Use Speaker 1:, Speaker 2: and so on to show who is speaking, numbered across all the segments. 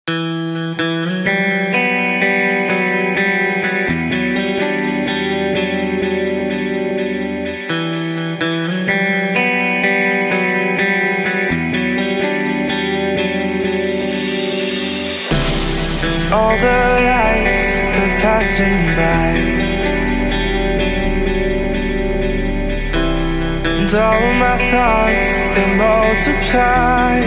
Speaker 1: All the lights, they're passing by, and all my thoughts, they multiply.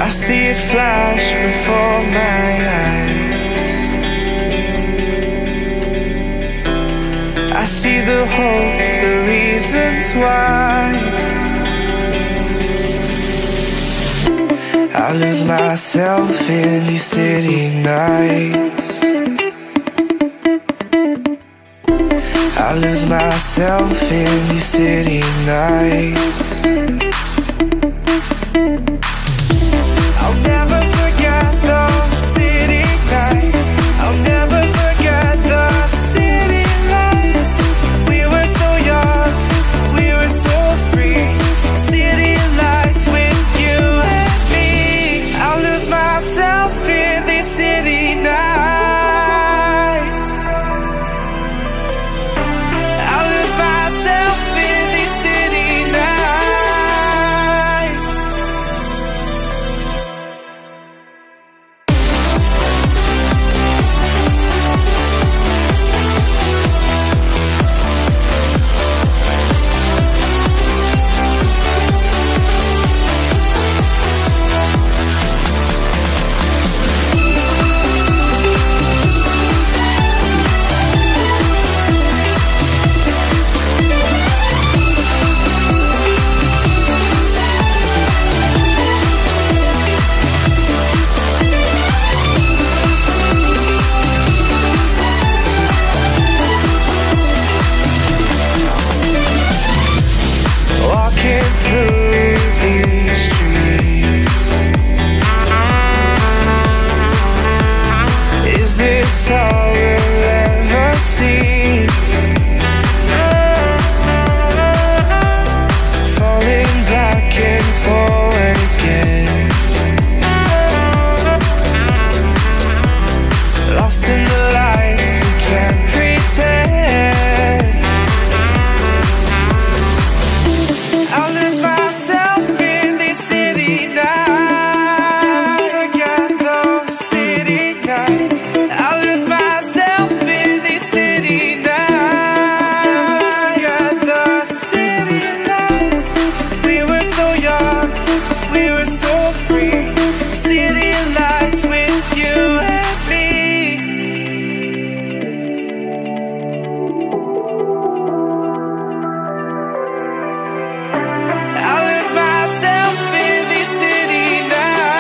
Speaker 1: I see it flash before my eyes. I see the hope, the reasons why. I lose myself in these city nights. I lose myself in these city nights. I'll never forget those city nights. I'll never forget the city lights. We were so young, we were so free. City lights with you and me. I'll lose myself in these city nights. I'll lose myself in these city nights. Walking through these streets, is this all we'll ever see? Falling back and forward again, lost in the lights, we can't pretend. I'll lose myself in these city nights. Forget those city nights. I'll lose myself in these city nights. Forget the city lights. We were so young, we were so free. City lights with you and me. I'll lose myself in these city nights.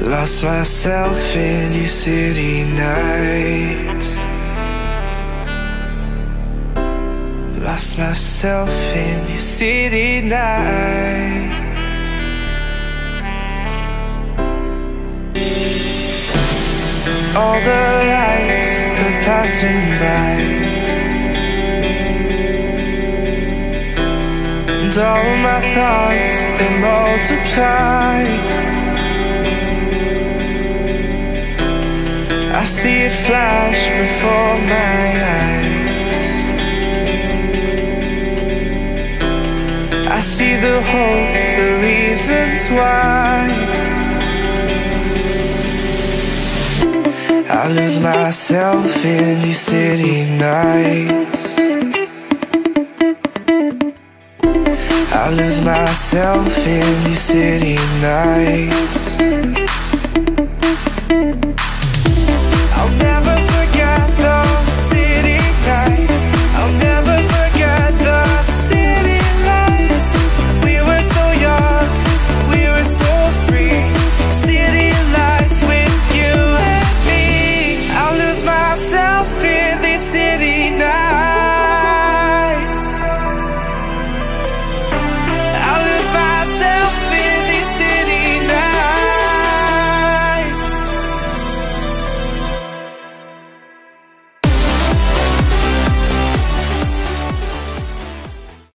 Speaker 1: Lost myself in these city nights. Lost myself in these city nights. All the lights, they're passing by, and all my thoughts, they multiply. I see it flash before my eyes. I see the hope, the reasons why. I lose myself in these city nights. I I lose myself in these city nights.